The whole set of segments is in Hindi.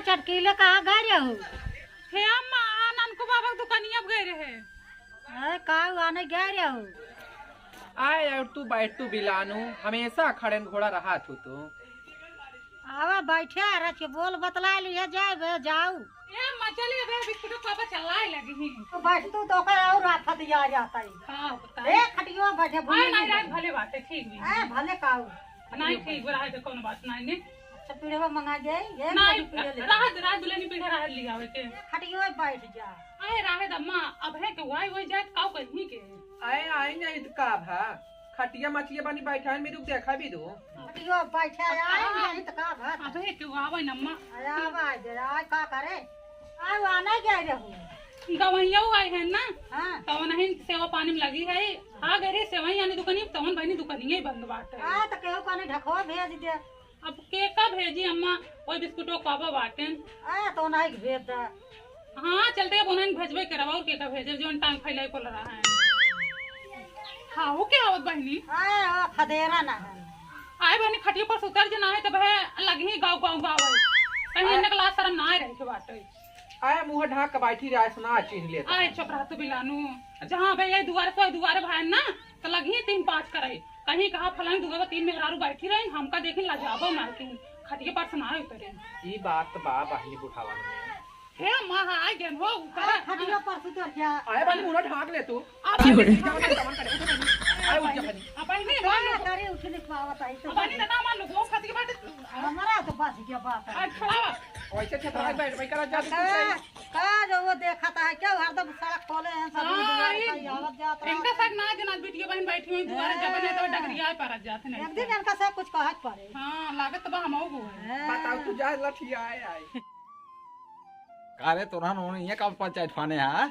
चटकीले कहाँ गए रहो? हे अम्मा नानकू बाबा की दुकानिया गए रहे। अरे कहाँ आने गए रहो? आए और तू बैठ तू बिलानू हमेशा खड़े घोड़ा रहा तू तो आवा बैठे रहे बोल बतला लिया जाए जाऊ। ए अम्मा चलिए बे बिस्कुट पापा चलाए लगी ही। तो बैठ तू तो और आफत आ जाता है। हां बता ए खटियो बैठे हां नहीं रात भले बात है ठीक भी ए भले काऊ नहीं ठीक रहा है कोनो बात नहीं ने अच्छा पीढ़वा मंगा दे ये नहीं रात दुल्हनी पीढ़े रात लिया आवे के खटियो बैठ जा। आए राहे अम्मा अब है के वाई जाए काऊ कहीं के आए आए नहीं तो का भा खटिया मचिया बनी बैठा है मेरे को देखा भी दो खटियो बैठे आए नहीं तो का बात अब है के आवे न अम्मा आवाज दे आए का करे आए आने गए रहो गवैया आए हैं ना। हां तो नहीं सेवा पानी में लगी है आ गए रे सेवा यानी दुकानी तवन बहनी दुकानिए बंद बाटे आ तो केहू कने ढको भेज दे। अब के का भेजी अम्मा ओई बिस्कुटो पापा बाटेन आ तो नहीं भेज दे। हाँ चलते अब उन्हें भेजबे करवा और के का भेजे जो टांग फैलाई को रहा है। हाँ वो क्या आवत बहनी आए ओ खदेरा ना आए बहनी खटिया पर सुतर जे ना है तब है लगी गाँव गाँव गाँव कहीं इन्हें क्लास शर्म ना रहे के बाटे आए मुंह ढाक के बैठी रहा सुना चिन्ह ले आए चुप रहा तू बिलानू जहाँ भैया दुआरे कोई दुआरे भाई ना तो लगी 3-5 करे कहीं कहा फलानी दुआ 3 मेहरारू बैठी रही हमका देखी लाजाबो मारकिन खटिया पर सुना उतरे ई बात तो बा बहनी बुठावा में हे मां आ गए हो ऊपर खटियो पर सुतर जा। आए बनी मुंह ढाक ले तू अब आए उठ जा बनी अब नहीं क्या करे उठने पावत आई तो अब नहीं ना मान लो वो खटिया पर हमारा तो बस क्या बात है। अच्छा वैसे छतरा बैठ बैठ कर जा का जो वो देखा था क्या हरदम सड़क खोले हैं सब आवत जात रहा। इनका सक ना जना बिटिया बहन बैठी हुई दुआरे जब ने तो डगरिया पर जाते नहीं एक दिन इनका सब कुछ कहत पड़े। हां लागत बा हमो गो बताओ तू जा लठिया आए अरे तोरहन ये कब पंचायत फाने है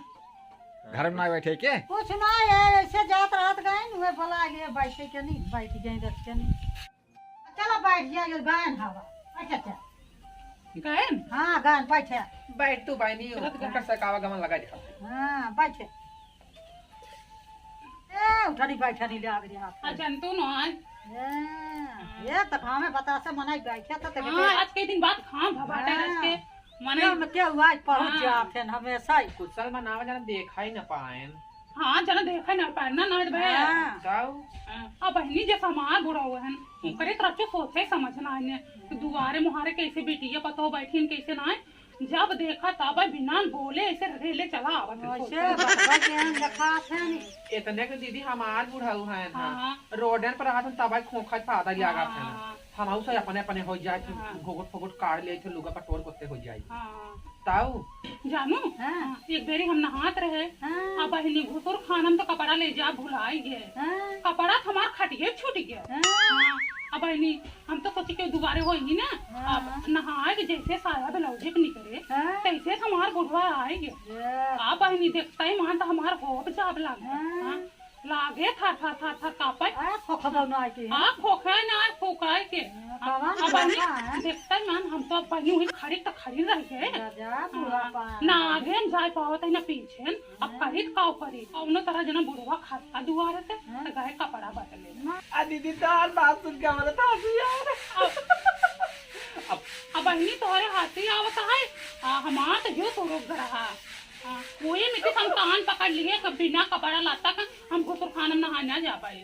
घर में ना बैठे के कुछ ना है ऐसे जात रात गए हुए बोला लिए बैठे के नहीं बैठ गए रख के नहीं चलो बैठ जा ये गायन हवा अच्छा अच्छा गए हां गायन बैठे बैठ तू बहनी उनका सकावा गमन लगा दे हां बैठे ए उठानी बैठनी ले आ गई हाथ जंतु न आज ये तो हमें बता से मनाई बैठे तो हां आज के दिन बाद खां भबाटे रस के मने में क्या हुआ पहुंच जा फिर हमेशा ही कुछ साल मनावा जाना देखा ही न पाएन हां जना देखा ना पढ़ना ना भे जाओ अब बहनी जे समाज बुरा हुआ है करे तरफ सोचे समझना है दुआरे मुहारे कैसे बेटिया पतो बैठीन कैसे ना जब देखा तब बिना बोले ऐसे रेले चला आवत ऐसे बाबा के लखा थे इतने के दीदी हमार बुढ़ाऊ हैं हां रोडन पर हाथ तब खोखा फादा लगा थे हम आउ से अपने अपने हो जाए घोगट फोगट काट ले थे लुगा पटोर कोते हो जाए ताऊ जानू एक बेरी हम नहात रहे अब बहनी घुसुर खानम तो कपड़ा ले जा भुलाई गए कपड़ा हमार खटिए छूट गया अब बहनी हम तो सोची के दोबारा होगी ना अब नहाए जैसे साया ब्लाउज निकले तैसे हमार बुढ़वा आएंगे अब बहनी देखता ही मान तो हमार होप जाब लागे था कापे खोखा ना के हां खोखा ना खोकाए के अब बहनी देखता ही मान हम तो बहनी हुई खड़ी तो खड़ी रह गए ना आगे जाए पावत है ना पीछे अब खरीद काव करी और न तरह जना बुढ़वा खाता दुआरे से तो गए कपड़ा बदले आ दीदी तार बात सुन के हमरा था यार अब बहनी तोहरे हाथी आवत है हमार तो जो तो रोक रहा कोई मिट्टी हम कान पकड़ लिए बिना कपड़ा लाता का हम घुसुर खाना नहाने जा पाए